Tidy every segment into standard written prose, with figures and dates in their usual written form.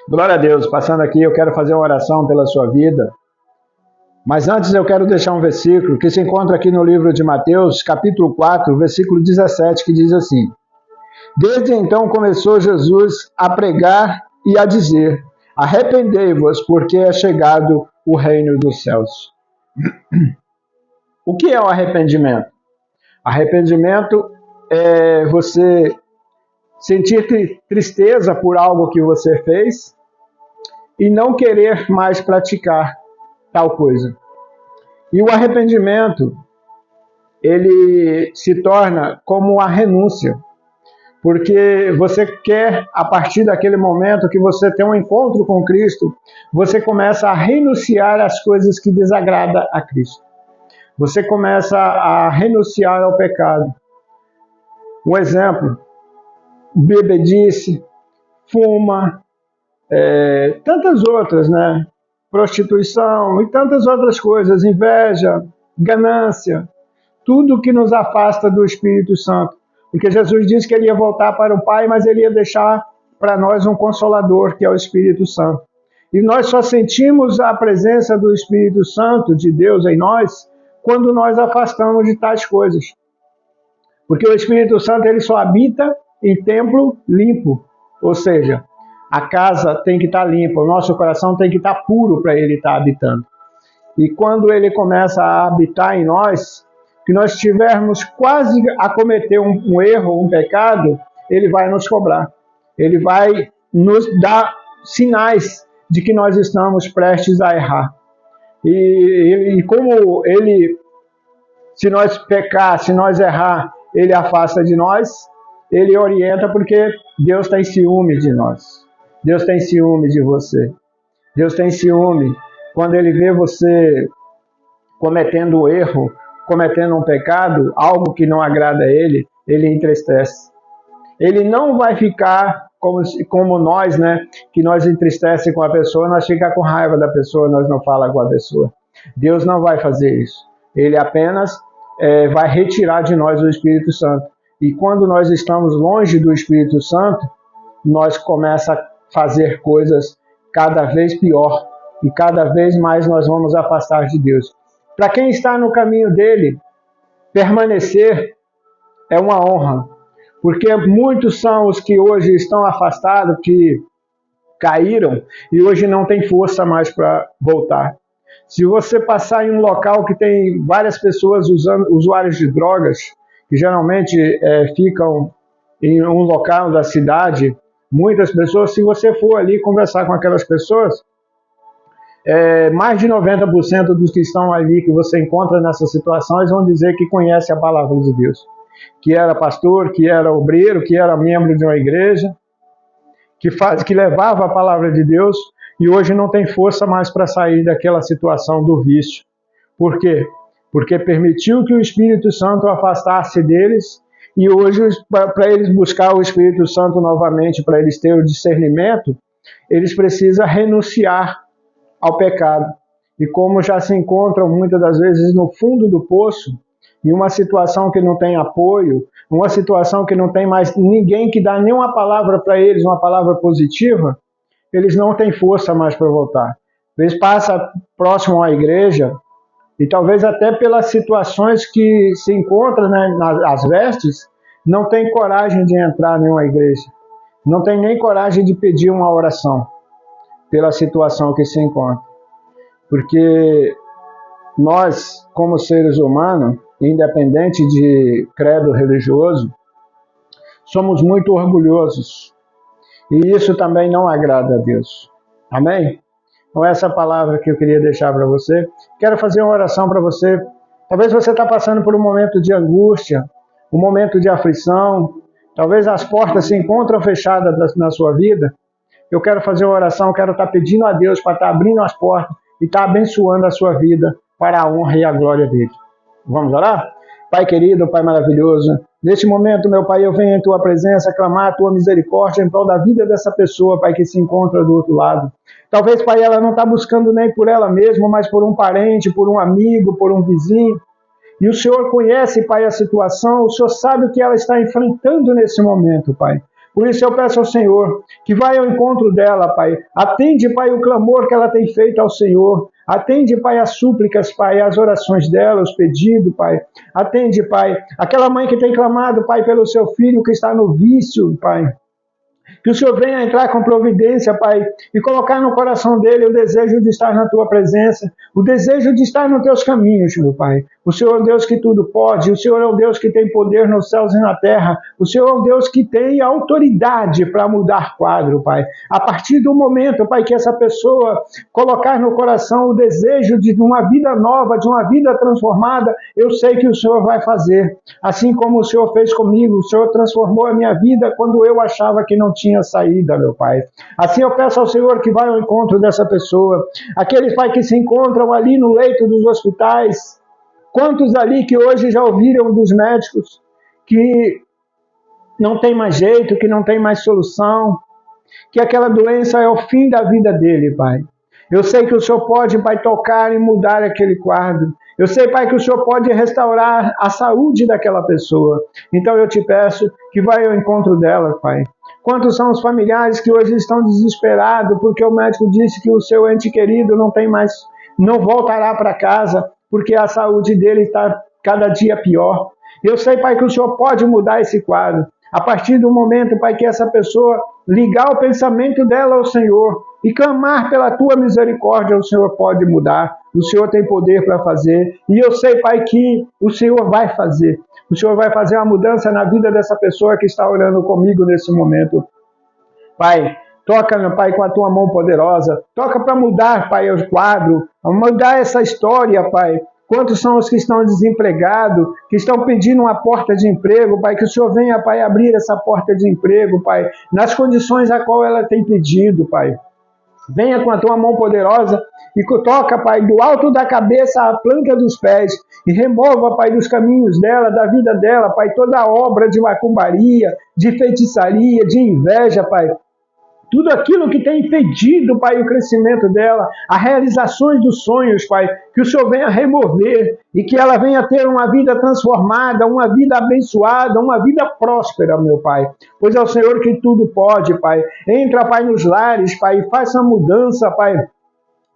Glória a Deus, passando aqui, eu quero fazer uma oração pela sua vida. Mas antes eu quero deixar um versículo que se encontra aqui no livro de Mateus, capítulo 4, versículo 17, que diz assim: Desde então começou Jesus a pregar e a dizer: Arrependei-vos, porque é chegado o reino dos céus. O que é o arrependimento? Arrependimento é você sentir tristeza por algo que você fez e não querer mais praticar tal coisa. E o arrependimento, ele se torna como a renúncia, porque você quer, a partir daquele momento que você tem um encontro com Cristo, você começa a renunciar às coisas que desagradam a Cristo. Você começa a renunciar ao pecado. Um exemplo, bebedice, fuma, tantas outras, né? Prostituição e tantas outras coisas, inveja, ganância, tudo que nos afasta do Espírito Santo. Porque Jesus disse que ele ia voltar para o Pai, mas ele ia deixar para nós um Consolador, que é o Espírito Santo. E nós só sentimos a presença do Espírito Santo, de Deus em nós, quando nós afastamos de tais coisas. Porque o Espírito Santo ele só habita em templo limpo, ou seja, a casa tem que estar limpa, o nosso coração tem que estar puro para ele estar habitando. E quando ele começa a habitar em nós, que nós tivermos quase a cometer um erro, um pecado, ele vai nos cobrar. Ele vai nos dar sinais de que nós estamos prestes a errar. E como ele, se nós pecar, se nós errar, ele afasta de nós, ele orienta porque Deus tem ciúme de nós. Deus tem ciúme de você. Deus tem ciúme quando ele vê você cometendo um erro, cometendo um pecado, algo que não agrada a ele, ele entristece. Ele não vai ficar como nós, né? Que nós entristece com a pessoa, nós fica com raiva da pessoa, nós não fala com a pessoa. Deus não vai fazer isso. Ele apenas vai retirar de nós o Espírito Santo. E quando nós estamos longe do Espírito Santo, nós começamos a fazer coisas cada vez pior. E cada vez mais nós vamos afastar de Deus. Para quem está no caminho dele, permanecer é uma honra. Porque muitos são os que hoje estão afastados, que caíram e hoje não tem força mais para voltar. Se você passar em um local que tem várias pessoas usuários de drogas, que geralmente ficam em um local da cidade, muitas pessoas, se você for ali conversar com aquelas pessoas, mais de 90% dos que estão ali, que você encontra nessas situações, vão dizer que conhece a palavra de Deus. Que era pastor, que era obreiro, que era membro de uma igreja, que levava a palavra de Deus e hoje não tem força mais para sair daquela situação do vício. Por quê? Porque permitiu que o Espírito Santo afastasse deles e hoje, para eles buscar o Espírito Santo novamente, para eles terem o discernimento, eles precisam renunciar ao pecado. E como já se encontram muitas das vezes no fundo do poço, em uma situação que não tem apoio, uma situação que não tem mais ninguém que dá nenhuma palavra para eles, uma palavra positiva, eles não têm força mais para voltar. Eles passam próximo à igreja e talvez até pelas situações que se encontram, né, nas vestes, não tem coragem de entrar em uma igreja. Não tem nem coragem de pedir uma oração pela situação que se encontra. Porque nós, como seres humanos, independente de credo religioso, somos muito orgulhosos. E isso também não agrada a Deus. Amém? Então essa palavra que eu queria deixar para você. Quero fazer uma oração para você. Talvez você está passando por um momento de angústia, um momento de aflição. Talvez as portas se encontram fechadas na sua vida. Eu quero fazer uma oração, quero estar pedindo a Deus para estar abrindo as portas e estar abençoando a sua vida para a honra e a glória dele. Vamos orar? Pai querido, Pai maravilhoso, neste momento, meu Pai, eu venho em Tua presença clamar a Tua misericórdia em prol da vida dessa pessoa, Pai, que se encontra do outro lado. Talvez, Pai, ela não está buscando nem por ela mesma, mas por um parente, por um amigo, por um vizinho. E o Senhor conhece, Pai, a situação, o Senhor sabe o que ela está enfrentando nesse momento, Pai. Por isso eu peço ao Senhor que vai ao encontro dela, Pai. Atende, Pai, o clamor que ela tem feito ao Senhor. Atende, Pai, as súplicas, Pai, as orações dela, os pedidos, Pai. Atende, Pai, aquela mãe que tem clamado, Pai, pelo seu filho que está no vício, Pai. Que o Senhor venha entrar com providência, Pai, e colocar no coração dele o desejo de estar na Tua presença, o desejo de estar nos Teus caminhos, meu Pai. O Senhor é um Deus que tudo pode, o Senhor é um Deus que tem poder nos céus e na terra, o Senhor é um Deus que tem autoridade para mudar quadro, Pai. A partir do momento, Pai, que essa pessoa colocar no coração o desejo de uma vida nova, de uma vida transformada, eu sei que o Senhor vai fazer. Assim como o Senhor fez comigo, o Senhor transformou a minha vida quando eu achava que não tinha saída, meu Pai. Assim eu peço ao Senhor que vai ao encontro dessa pessoa. Aqueles, Pai, que se encontram ali no leito dos hospitais. Quantos ali que hoje já ouviram dos médicos que não tem mais jeito, que não tem mais solução, que aquela doença é o fim da vida dele, Pai. Eu sei que o Senhor pode, Pai, tocar e mudar aquele quadro. Eu sei, Pai, que o Senhor pode restaurar a saúde daquela pessoa. Então eu te peço que vai ao encontro dela, Pai. Quantos são os familiares que hoje estão desesperados porque o médico disse que o seu ente querido não voltará para casa porque a saúde dele está cada dia pior. Eu sei, Pai, que o Senhor pode mudar esse quadro. A partir do momento, Pai, que essa pessoa ligar o pensamento dela ao Senhor e clamar pela Tua misericórdia, o Senhor pode mudar. O Senhor tem poder para fazer. E eu sei, Pai, que o Senhor vai fazer. O Senhor vai fazer uma mudança na vida dessa pessoa que está orando comigo nesse momento. Pai, toca, meu Pai, com a Tua mão poderosa. Toca para mudar, Pai, o quadro. Mudar essa história, Pai. Quantos são os que estão desempregados, que estão pedindo uma porta de emprego, Pai? Que o Senhor venha, Pai, abrir essa porta de emprego, Pai, nas condições a qual ela tem pedido, Pai. Venha com a Tua mão poderosa e toca, Pai, do alto da cabeça à planta dos pés e remova, Pai, dos caminhos dela, da vida dela, Pai, toda obra de macumbaria, de feitiçaria, de inveja, Pai. Tudo aquilo que tem impedido, Pai, o crescimento dela, as realizações dos sonhos, Pai, que o Senhor venha remover e que ela venha ter uma vida transformada, uma vida abençoada, uma vida próspera, meu Pai. Pois é o Senhor que tudo pode, Pai. Entra, Pai, nos lares, Pai, e faça a mudança, Pai.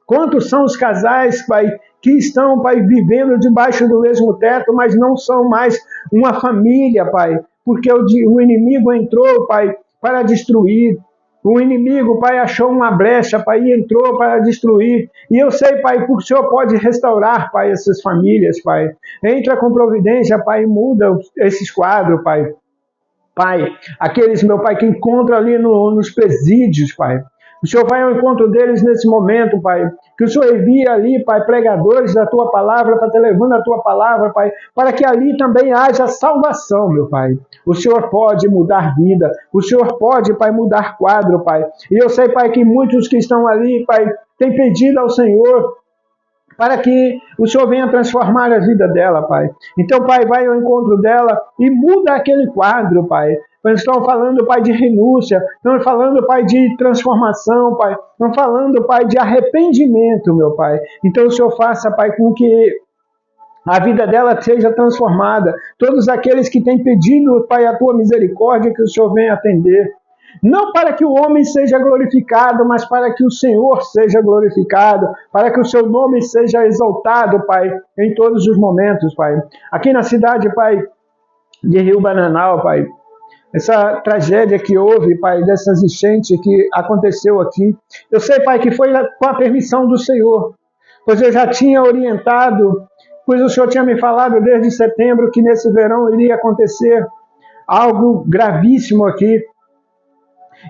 Quantos são os casais, Pai, que estão, Pai, vivendo debaixo do mesmo teto, mas não são mais uma família, Pai, porque o inimigo entrou, Pai, para destruir. O inimigo, Pai, achou uma brecha, Pai, e entrou para destruir. E eu sei, Pai, que o Senhor pode restaurar, Pai, essas famílias, Pai. Entra com providência, Pai, e muda esses quadros, Pai. Pai, aqueles, meu Pai, que encontram ali nos presídios, Pai. O Senhor vai ao encontro deles nesse momento, Pai. Que o Senhor envia ali, Pai, pregadores da Tua palavra, para estar levando a Tua palavra, Pai, para que ali também haja salvação, meu Pai. O Senhor pode mudar vida. O Senhor pode, Pai, mudar quadro, Pai. E eu sei, Pai, que muitos que estão ali, Pai, têm pedido ao Senhor para que o Senhor venha transformar a vida dela, Pai. Então, Pai, vai ao encontro dela e muda aquele quadro, Pai. Nós estamos falando, Pai, de renúncia, estamos falando, Pai, de transformação, Pai, estamos falando, Pai, de arrependimento, meu Pai. Então, o Senhor faça, Pai, com que a vida dela seja transformada. Todos aqueles que têm pedido, Pai, a Tua misericórdia, que o Senhor venha atender. Não para que o homem seja glorificado, mas para que o Senhor seja glorificado, para que o Seu nome seja exaltado, Pai, em todos os momentos, Pai. Aqui na cidade, Pai, de Rio Bananal, Pai, essa tragédia que houve, Pai, dessas enchentes que aconteceu aqui, eu sei, Pai, que foi com a permissão do Senhor, pois eu já tinha orientado, pois o Senhor tinha me falado desde setembro que nesse verão iria acontecer algo gravíssimo aqui.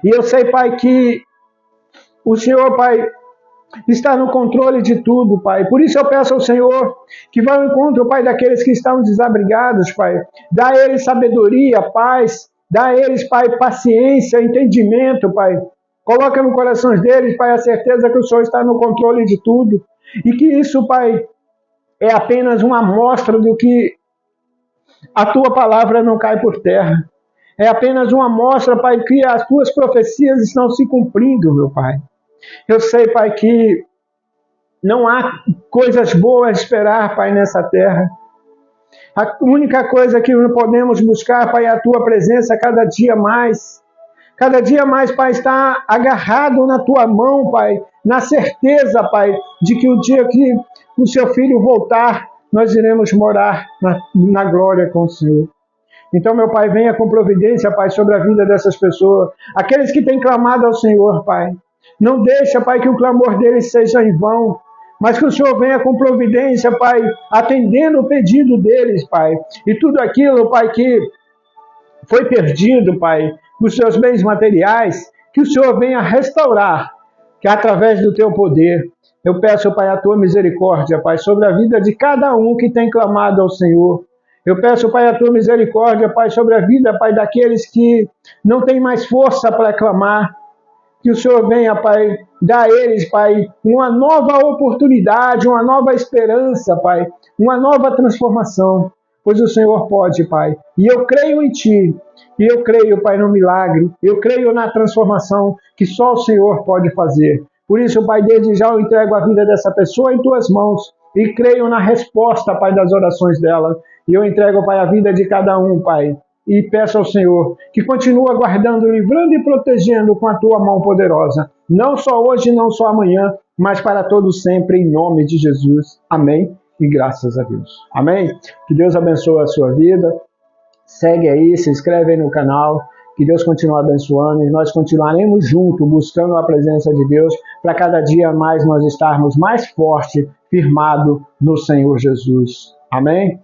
E eu sei, Pai, que o Senhor, Pai, está no controle de tudo, Pai. Por isso eu peço ao Senhor que vá ao encontro, Pai, daqueles que estão desabrigados, Pai. Dá a eles sabedoria, paz. Dá a eles, Pai, paciência, entendimento, Pai. Coloca no coração deles, Pai, a certeza que o Senhor está no controle de tudo. E que isso, Pai, é apenas uma amostra do que a Tua palavra não cai por terra. É apenas uma amostra, Pai, que as Tuas profecias estão se cumprindo, meu Pai. Eu sei, Pai, que não há coisas boas a esperar, Pai, nessa terra. A única coisa que podemos buscar, Pai, é a Tua presença cada dia mais. Cada dia mais, Pai, está agarrado na tua mão, Pai, na certeza, Pai, de que o dia que o seu filho voltar, nós iremos morar na glória com o Senhor. Então, meu Pai, venha com providência, Pai, sobre a vida dessas pessoas, aqueles que têm clamado ao Senhor, Pai. Não deixa, Pai, que o clamor deles seja em vão, mas que o Senhor venha com providência, Pai, atendendo o pedido deles, Pai. E tudo aquilo, Pai, que foi perdido, Pai, dos seus bens materiais, que o Senhor venha restaurar, que através do teu poder, eu peço, Pai, a tua misericórdia, Pai, sobre a vida de cada um que tem clamado ao Senhor. Eu peço, Pai, a tua misericórdia, Pai, sobre a vida, Pai, daqueles que não têm mais força para clamar. Que o Senhor venha, Pai, dar a eles, Pai, uma nova oportunidade, uma nova esperança, Pai, uma nova transformação, pois o Senhor pode, Pai. E eu creio em Ti, e eu creio, Pai, no milagre, eu creio na transformação que só o Senhor pode fazer. Por isso, Pai, desde já eu entrego a vida dessa pessoa em Tuas mãos e creio na resposta, Pai, das orações dela. E eu entrego, Pai, a vida de cada um, Pai. E peço ao Senhor que continue guardando, livrando e protegendo com a tua mão poderosa. Não só hoje, não só amanhã, mas para todos sempre, em nome de Jesus. Amém. E graças a Deus. Amém. Que Deus abençoe a sua vida. Segue aí, se inscreve aí no canal. Que Deus continue abençoando e nós continuaremos juntos buscando a presença de Deus para cada dia mais nós estarmos mais fortes, firmados no Senhor Jesus. Amém.